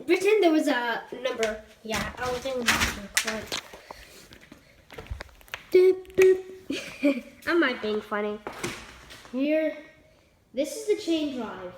Pretend there was a number. Yeah, I was doing the I might being funny. Here, this is the chain drive.